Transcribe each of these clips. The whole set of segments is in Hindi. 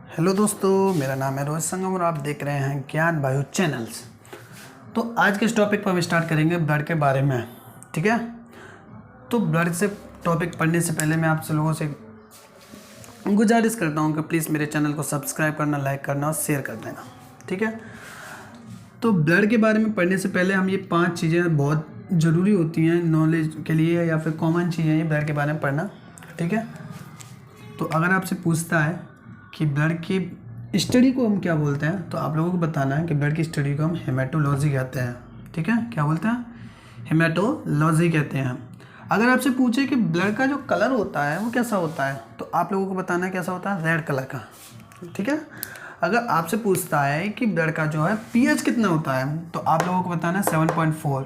हेलो दोस्तों, मेरा नाम है रोहित संगम और आप देख रहे हैं ज्ञान बायो चैनल्स। तो आज के इस टॉपिक पर हम स्टार्ट करेंगे ब्लड के बारे में। ठीक है, तो ब्लड से टॉपिक पढ़ने से पहले मैं आप लोगों से गुजारिश करता हूं कि प्लीज़ मेरे चैनल को सब्सक्राइब करना, लाइक करना और शेयर कर देना। ठीक है, तो ब्लड के बारे में पढ़ने से पहले हम ये 5 चीज़ें बहुत ज़रूरी होती हैं नॉलेज के लिए, या फिर कॉमन चीज़ें ये ब्लड के बारे में पढ़ना। ठीक है, तो अगर आपसे पूछता है कि ब्लड की स्टडी को हम क्या बोलते हैं, तो आप लोगों को बताना है कि ब्लड की स्टडी को हम हेमेटोलॉजी कहते हैं। ठीक है, क्या बोलते हैं? हेमेटोलॉजी कहते हैं। अगर आपसे पूछे कि ब्लड का जो कलर होता है वो कैसा होता है, तो आप लोगों को बताना है कैसा होता है, रेड कलर का। ठीक है, अगर आपसे पूछता है कि ब्लड का जो है पीएच कितना होता है, तो आप लोगों को बताना है 7.4।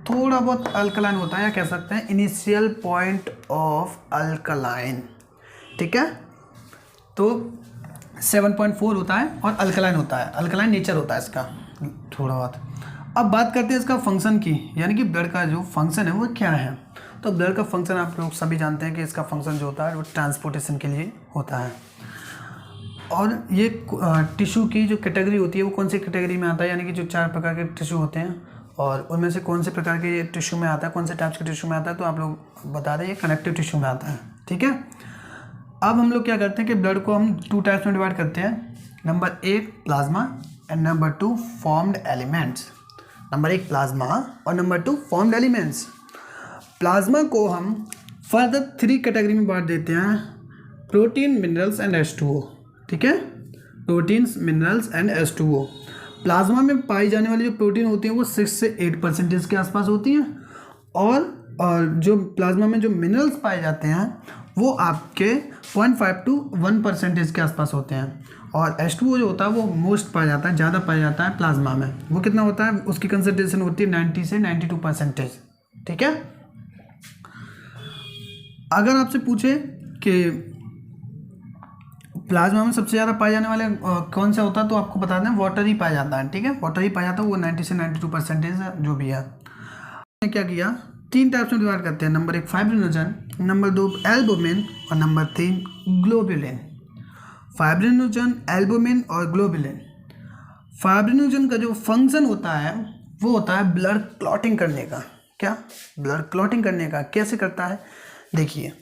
थोड़ा बहुत अल्कलाइन होता है, या कह सकते हैं इनिशियल पॉइंट ऑफ अल्कलाइन। ठीक है, तो 7.4 होता है और अल्कलाइन होता है, अल्कलाइन नेचर होता है इसका थोड़ा बहुत। अब बात करते हैं इसका फंक्शन की, यानी कि ब्लड का जो फंक्शन है वो क्या है। तो ब्लड का फंक्शन आप लोग सभी जानते हैं कि इसका फंक्शन जो होता है वो ट्रांसपोर्टेशन के लिए होता है। और ये टिश्यू की जो कैटेगरी होती है वो कौन सी कैटेगरी में आता है, यानी कि जो 4 प्रकार के टिश्यू होते हैं और उनमें से कौन से प्रकार के टिश्यू में आता है, कौन से टाइप्स के टिश्यू में आता है, तो आप लोग बता दें ये कनेक्टिव टिश्यू में आता है। ठीक है, अब हम लोग क्या करते हैं कि ब्लड को हम 2 टाइप्स में डिवाइड करते हैं। Number 1 plasma and number 2 formed elements. Number 1 plasma और नंबर 2 फॉर्म्ड एलिमेंट्स। प्लाज्मा को हम फर्दर 3 कैटेगरी में बांट देते हैं, प्रोटीन, मिनरल्स एंड H2O। ठीक है, proteins, minerals and H2O। Plasma में पाई जाने वाली जो प्रोटीन होती हैं वो 6 से 8% के आसपास होती हैं, और जो प्लाज्मा में जो मिनरल्स पाए जाते हैं वो आपके 0.5 to 1% के आसपास होते हैं। और H2O जो होता है वो मोस्ट पाया जाता है, ज़्यादा पाया जाता है प्लाज्मा में। वो कितना होता है, उसकी कंसंट्रेशन होती है 90 से 92%। ठीक है, अगर आपसे पूछे कि प्लाज्मा में सबसे ज़्यादा पाए जाने वाले कौन सा होता है, तो आपको बता दें वाटर ही पाया जाता है। ठीक है, वाटर ही पाया जाता है, वो 90 से 92% जो भी है। हमने क्या किया, 3 टाइप्स में डिवाइड करते हैं। नंबर 1 फाइब्रिनोजन, नंबर 2 एल्बुमिन और नंबर 3 ग्लोबुलिन। फाइब्रिनोजन, एल्बुमिन और ग्लोबुलिन। फाइब्रिनोजन का जो फंक्शन होता है वो होता है ब्लड क्लॉटिंग करने का। क्या? ब्लड क्लॉटिंग करने का। कैसे करता है, देखिए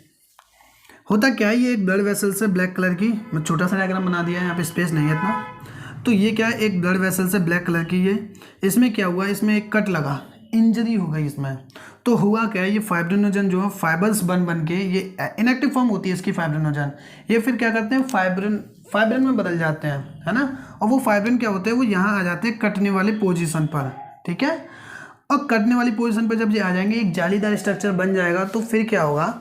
होता क्या है, ये एक ब्लड वेसल से ब्लैक कलर की, मैं छोटा सा डायग्राम बना दिया है, यहाँ पे स्पेस नहीं है इतना। तो ये क्या है, एक ब्लड वेसल से ब्लैक कलर की, ये इसमें क्या हुआ, इसमें एक कट लगा, इंजरी हो गई इसमें। तो हुआ क्या है, ये फाइब्रिनोजन जो है फाइबर्स बन के, ये इनएक्टिव फॉर्म होती है इसकी फाइब्रिनोजन, ये फिर क्या करते हैं फाइब्रिन में बदल जाते हैं, है ना। और वो फाइब्रिन क्या होते हैं, वो यहाँ आ जाते हैं कटने वाले पोजीशन पर। ठीक है, और कटने वाली पोजीशन पर जब ये आ जाएंगे, एक जालीदार स्ट्रक्चर बन जाएगा, तो फिर क्या होगा,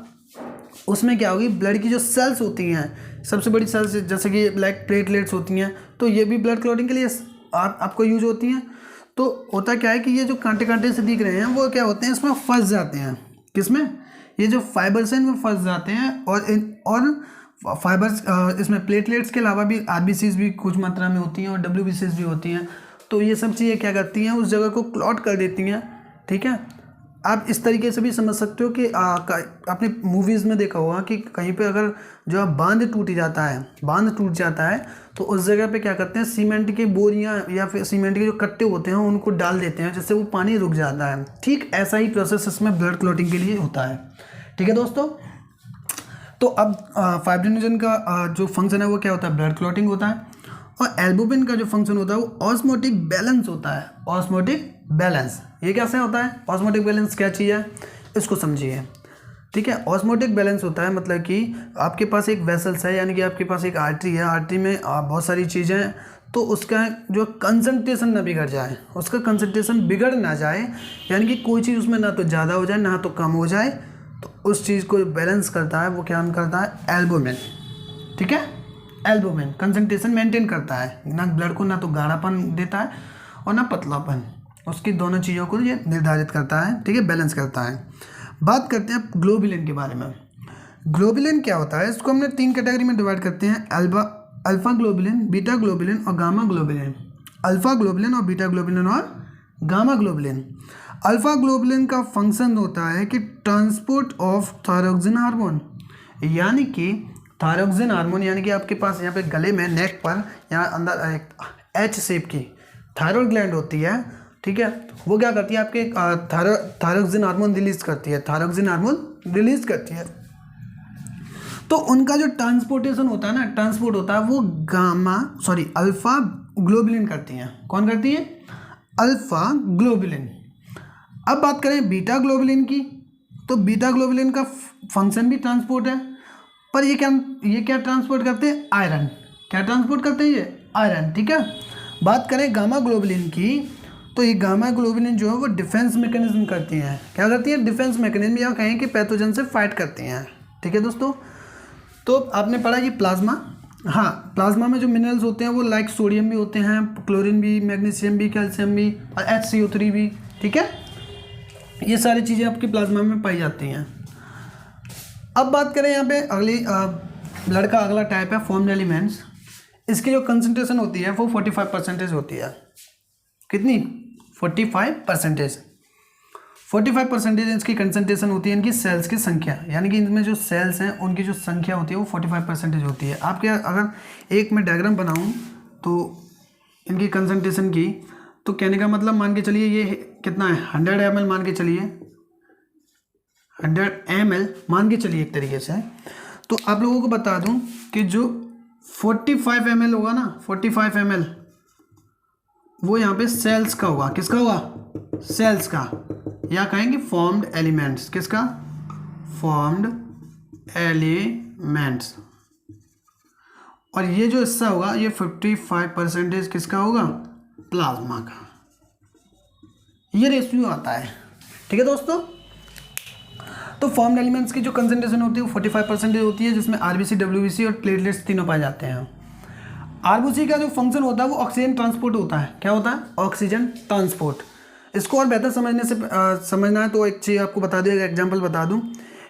उसमें क्या होगी, ब्लड की जो सेल्स होती हैं, सबसे बड़ी सेल्स जैसे कि ब्लैक प्लेटलेट्स होती हैं, तो ये भी ब्लड क्लॉटिंग के लिए आपको यूज होती हैं। तो होता क्या है कि ये जो कांटे कांटे से दिख रहे हैं वो क्या होते हैं, इसमें फंस जाते हैं। किसमें? ये जो फाइबर्स हैं इनमें फंस जाते हैं। और फाइबर्स इसमें प्लेटलेट्स के अलावा भी आरबीसीज भी कुछ मात्रा में होती हैं और डब्ल्यूबीसीज भी होती हैं। तो ये सब चीज़ें क्या करती हैं, उस जगह को क्लॉट कर देती हैं। ठीक है, आप इस तरीके से भी समझ सकते हो कि आपने मूवीज़ में देखा होगा कि कहीं पे अगर जो बांध टूट जाता है तो उस जगह पे क्या करते हैं, सीमेंट की बोरियां या फिर सीमेंट के जो कट्टे होते हैं उनको डाल देते हैं, जिससे वो पानी रुक जाता है। ठीक ऐसा ही प्रोसेस इसमें ब्लड क्लॉटिंग के लिए होता है। ठीक है दोस्तों, तो अब फाइब्रिनोजन का जो फंक्शन है वो क्या होता है, ब्लड क्लॉटिंग होता है। और एल्बुमिन का जो फंक्शन होता है वो ऑस्मोटिक बैलेंस होता है। ऑस्मोटिक बैलेंस, ये कैसे होता है, ऑस्मोटिक बैलेंस क्या चीज़ है, इसको समझिए। ठीक है, ऑस्मोटिक बैलेंस होता है मतलब कि आपके पास एक वेसल्स है, यानी कि आपके पास एक आर्टरी है, आर्टरी में बहुत सारी चीज़ें हैं, तो उसका जो कंसंट्रेशन ना बिगड़ जाए, उसका कंसंट्रेशन बिगड़ ना जाए, यानी कि कोई चीज़ उसमें ना तो ज़्यादा हो जाए ना तो कम हो जाए, तो उस चीज़ को बैलेंस करता है वो क्या करता है, एल्बुमिन। ठीक है, एल्बुमिन कंसंट्रेशन मेंटेन करता है, ना ब्लड को ना तो गाढ़ापन देता है और ना पतलापन, उसकी दोनों चीज़ों को ये निर्धारित करता है। ठीक है, बैलेंस करता है। बात करते हैं ग्लोबुलिन के बारे में। ग्लोबुलिन क्या होता है, इसको हमने 3 कैटेगरी में डिवाइड करते हैं, अल्फा ग्लोबुलिन, बीटा ग्लोबुलिन और गामा ग्लोबुलिन। अल्फा ग्लोबुलिन और बीटा ग्लोबुलिन और गामा ग्लोबुलिन। अल्फा ग्लोबुलिन का फंक्शन होता है कि ट्रांसपोर्ट ऑफ थायरोक्सिन हार्मोन, यानी कि थायरोक्सिन हार्मोन यानी कि आपके पास यहाँ पे गले में, नेक पर, यहाँ अंदर एक एच शेप की थायरॉयड ग्लैंड होती है, ठीक है। वो क्या करती है, आपके थायरोक्सिन हार्मोन रिलीज करती है, थायरोक्सिन हार्मोन रिलीज करती है। तो उनका जो ट्रांसपोर्टेशन होता है ना, ट्रांसपोर्ट होता है वो अल्फा ग्लोबुलिन करती हैं। कौन करती है? Alpha globulin. अब बात करें बीटा ग्लोबुलिन की, तो बीटा ग्लोबुलिन का फंक्शन भी ट्रांसपोर्ट है, पर ये क्या ट्रांसपोर्ट करते हैं? आयरन। क्या ट्रांसपोर्ट करते हैं ये? आयरन, ठीक है। बात करें गामा ग्लोबुलिन की, तो ये गामा ग्लोबुलिन जो है वो डिफेंस मैकेनिज्म करती हैं। क्या करती है? डिफेंस मैकेनिज्म, या कहें कि पैथोजन से फाइट करती हैं, ठीक है दोस्तों। तो आपने पढ़ा कि प्लाज्मा, हाँ, प्लाज्मा में जो मिनरल्स होते हैं वो लाइक सोडियम भी होते हैं, क्लोरीन भी, मैग्नीशियम भी, कैल्शियम भी और HCO3 भी, ठीक है। ये सारी चीज़ें आपकी प्लाज्मा में पाई जाती हैं। अब बात करें यहाँ पे अगली ब्लड का अगला टाइप है फॉर्म्ड एलिमेंट्स। इसकी जो कंसंट्रेशन होती है वो 45% होती है। कितनी? 45%। 45% इसकी कंसंट्रेशन होती है इनकी सेल्स की संख्या, यानी कि इनमें जो सेल्स हैं उनकी जो संख्या होती है वो 45% होती है। आपके अगर एक मैं डायग्राम बनाऊँ तो इनकी कंसंट्रेशन की, तो कहने का मतलब मान के चलिए ये कितना है, 100 ml मान के चलिए, 100 ml मान के चलिए एक तरीके से। तो आप लोगों को बता दूं कि जो 45 ml होगा ना, 45 ml वो यहाँ पे सेल्स का होगा। किसका होगा? सेल्स का, या कहेंगे फॉर्म्ड एलिमेंट्स। किसका? Formed elements. और ये जो हिस्सा होगा ये 55% किसका होगा? प्लाज्मा का। ये रेशियो आता है, ठीक है दोस्तों। तो फॉर्म्ड एलिमेंट्स की जो कंसंट्रेशन होती है वो 45% होती है, जिसमें आरबीसी, डब्ल्यूबीसी और प्लेटलेट्स तीनों पाए जाते हैं। आरबीसी का जो फंक्शन होता है वो ऑक्सीजन ट्रांसपोर्ट होता है। क्या होता है? Oxygen transport. इसको और बेहतर समझना है तो एक चीज़ आपको बता दूँ, एक एग्जाम्पल बता दूँ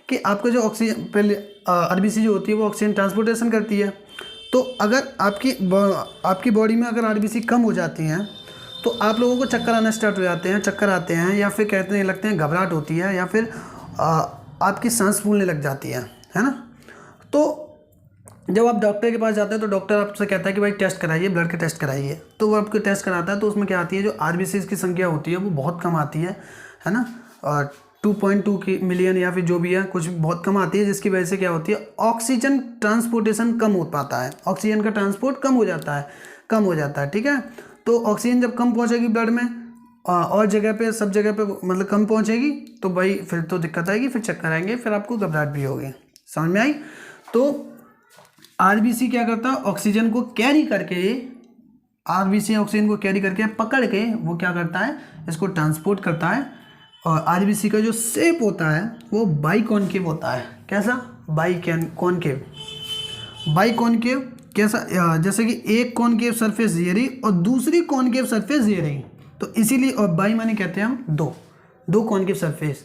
कि आपका जो ऑक्सीजन पहले आरबीसी जो होती है वो ऑक्सीजन ट्रांसपोर्टेशन करती है। तो अगर आपकी बॉडी में अगर आरबीसी कम हो जाती हैं तो आप लोगों को चक्कर आना स्टार्ट हो जाते हैं, चक्कर आते हैं, या फिर कहते हैं लगते हैं घबराहट होती है, या फिर आपकी सांस फूलने लग जाती है ना। तो जब आप डॉक्टर के पास जाते हैं तो डॉक्टर आपसे कहता है कि भाई टेस्ट कराइए, ब्लड के टेस्ट कराइए। तो वो आपको टेस्ट कराता है तो उसमें क्या आती है, जो आरबीसीज की संख्या होती है वो बहुत कम आती है ना, 2.2 मिलियन या फिर जो भी है, कुछ बहुत कम आती है, जिसकी वजह से क्या होती है, ऑक्सीजन ट्रांसपोर्टेशन कम हो पाता है, ऑक्सीजन का ट्रांसपोर्ट कम हो जाता है, ठीक है। तो ऑक्सीजन जब कम पहुँचेगी ब्लड में और जगह पे, सब जगह पे मतलब कम पहुँचेगी, तो भाई फिर तो दिक्कत आएगी, फिर चक्कर आएंगे, फिर आपको घबराहट भी होगी। समझ में आई? तो आरबीसी क्या करता है, ऑक्सीजन को कैरी करके, आरबीसी ऑक्सीजन को कैरी करके पकड़ के वो क्या करता है, इसको ट्रांसपोर्ट करता है। और आरबीसी का जो शेप होता है वो बाइकॉन्केव होता है। कैसा? बाइकॉन्केव। बाइकॉन्केव कैसा? जैसे कि एक कॉन्केव सरफेस ये रही और दूसरी कॉन्केव सरफेस ये रही, तो इसीलिए, और बाई माने कहते हैं हम दो कॉन्केव सरफेस,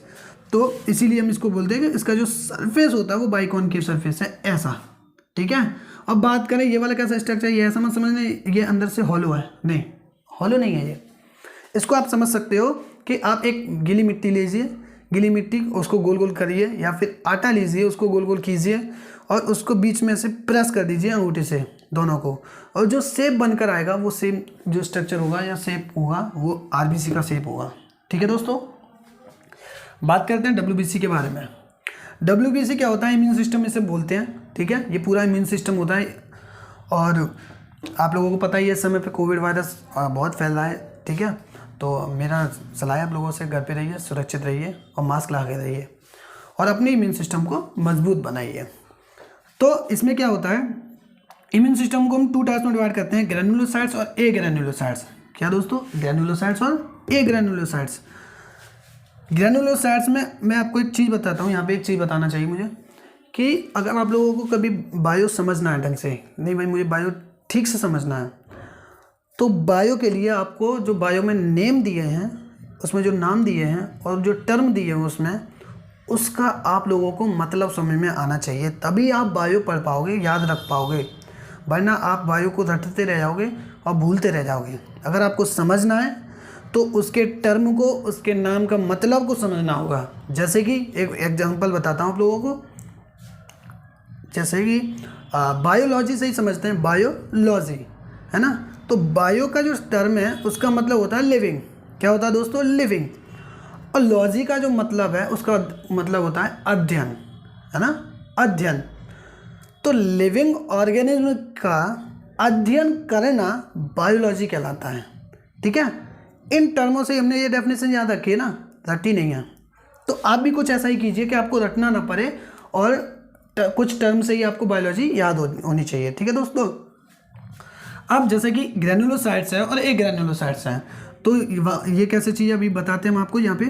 तो इसीलिए हम इसको बोलते हैं कि इसका जो सरफेस होता है वो बाइकॉन्केव सरफेस है, ऐसा, ठीक है। अब बात करें ये वाला कैसा स्ट्रक्चर, ये ऐसा मत समझना ये अंदर से हॉलो है, नहीं, हॉलो नहीं है ये। इसको आप समझ सकते हो कि आप एक गीली मिट्टी लीजिए, गीली मिट्टी उसको गोल गोल करिए, या फिर आटा लीजिए उसको गोल गोल कीजिए और उसको बीच में से प्रेस कर दीजिए अंगूठे से दोनों को, और जो शेप बनकर आएगा वो सेम जो स्ट्रक्चर होगा या शेप होगा वो आरबीसी का शेप होगा, ठीक है दोस्तों। बात करते हैं डब्ल्यूबीसी के बारे में। डब्ल्यूबीसी क्या होता है? इम्यून सिस्टम इसे बोलते हैं, ठीक है। ये पूरा इम्यून सिस्टम होता है, और आप लोगों को पता ही है इस समय पे कोविड वायरस बहुत फैल रहा है, ठीक है। तो मेरा सलाह है आप लोगों से, घर पे रहिए, सुरक्षित रहिए और मास्क लगा के रहिए और अपने इम्यून सिस्टम को मजबूत बनाइए। तो इसमें क्या होता है, इम्यून सिस्टम को हम 2 टाइप्स में डिवाइड करते हैं, ग्रैन्युलोसाइट्स और ए ग्रैन्युलोसाइट्स। क्या दोस्तों? ग्रैन्युलोसाइट्स और ए ग्रैन्युलोसाइट्स। ग्रैन्युलोसाइट्स में मैं आपको एक चीज़ बताता हूँ, यहाँ पे एक चीज़ बताना चाहिए मुझे, कि अगर आप लोगों को कभी बायो समझना है ढंग से, नहीं भाई मुझे बायो ठीक से समझना है, तो बायो के लिए आपको जो बायो में नेम दिए हैं, उसमें जो नाम दिए हैं और जो टर्म दिए हैं उसमें, उसका आप लोगों को मतलब समझ में आना चाहिए, तभी आप बायो पढ़ पाओगे, याद रख पाओगे, वरना आप बायो को रटते रह जाओगे और भूलते रह जाओगे। अगर आपको समझना है तो उसके टर्म को, उसके नाम का मतलब को समझना होगा। जैसे कि एक एग्जांपल बताता हूँ आप लोगों को, जैसे कि बायोलॉजी से ही समझते हैं, बायोलॉजी है ना। तो बायो का जो टर्म है उसका मतलब होता है लिविंग। क्या होता है दोस्तों? लिविंग। और लॉजी का जो मतलब है उसका मतलब होता है अध्ययन, है ना, अध्ययन। तो लिविंग ऑर्गेनिज्म का अध्ययन करना बायोलॉजी कहलाता है। ठीक है, इन टर्मों से हमने ये डेफिनेशन याद रखी है ना, रटी नहीं है। तो आप भी कुछ ऐसा ही कीजिए कि आपको रटना ना पड़े और कुछ टर्म से ही आपको बायोलॉजी याद होनी चाहिए। ठीक है दोस्तों। अब जैसे कि ग्रेन्युलोसाइट्स है और एग्रेन्युलोसाइट्स हैं, तो ये कैसे चीज़ अभी बताते हैं हम आपको यहाँ पे।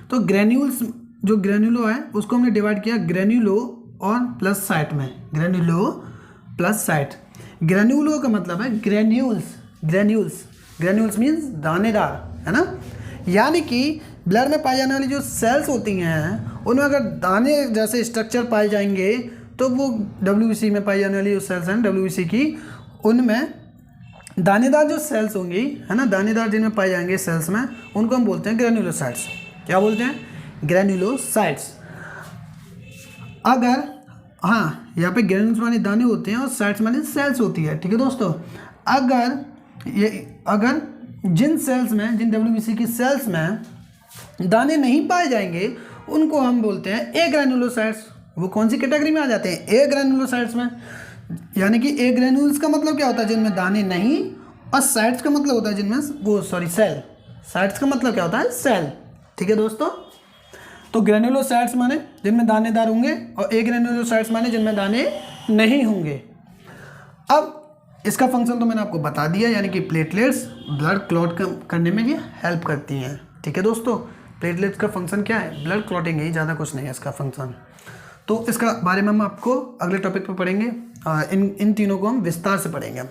तो ग्रेन्यूल्स, जो ग्रेन्युलो है उसको हमने डिवाइड किया ग्रेन्युलो और प्लस साइट में, ग्रेन्युलो प्लस साइट। ग्रेन्युलो का मतलब है ग्रेन्यूल्स, ग्रेन्यूल्स, ग्रेन्यूल्स मीन्स दानेदार, है ना। यानी कि ब्लड में पाई जाने वाली जो सेल्स होती हैं उनमें अगर दाने जैसे स्ट्रक्चर पाए जाएंगे तो वो डब्ल्यूबीसी में पाई जाने वाली जो सेल्स हैं डब्ल्यूबीसी की, उनमें दानेदार जो सेल्स होंगी, है ना, दानेदार जिनमें पाए जाएंगे सेल्स में, उनको हम बोलते हैं ग्रेन्युलोसाइट्स। क्या बोलते हैं? ग्रेन्युलोसाइट्स। अगर हाँ, यहाँ पे ग्रेन्यूल्स माने दाने होते हैं और साइट्स माने सेल्स होती है। ठीक है दोस्तों। अगर जिन सेल्स में, जिन डब्ल्यूबीसी की सेल्स में दाने नहीं पाए जाएंगे उनको हम बोलते हैं ए ग्रेन्युलोसाइट्स। वो कौन सी कैटेगरी में आ जाते हैं? ए ग्रेन्युलोसाइट्स में। यानी कि ए ग्रेन्यूल्स का मतलब क्या होता है? जिनमें दाने नहीं, और साइट्स का मतलब होता है जिनमें सेल। साइट्स का मतलब क्या होता है? सेल। ठीक है दोस्तों। तो ग्रेन्युलोसाइट्स माने जिनमें दानेदार होंगे और ए ग्रेन्युलोसाइट्स माने जिनमें दाने नहीं होंगे। अब इसका फंक्शन तो मैंने आपको बता दिया, यानी कि प्लेटलेट्स ब्लड क्लॉट करने में ये हेल्प करती हैं। ठीक है दोस्तों। प्लेटलेट्स का फंक्शन क्या है? ब्लड क्लॉटिंग है, ज़्यादा कुछ नहीं है इसका फंक्शन। तो इसका बारे में हम आपको अगले टॉपिक पर पढ़ेंगे। इन तीनों को हम विस्तार से पढ़ेंगे।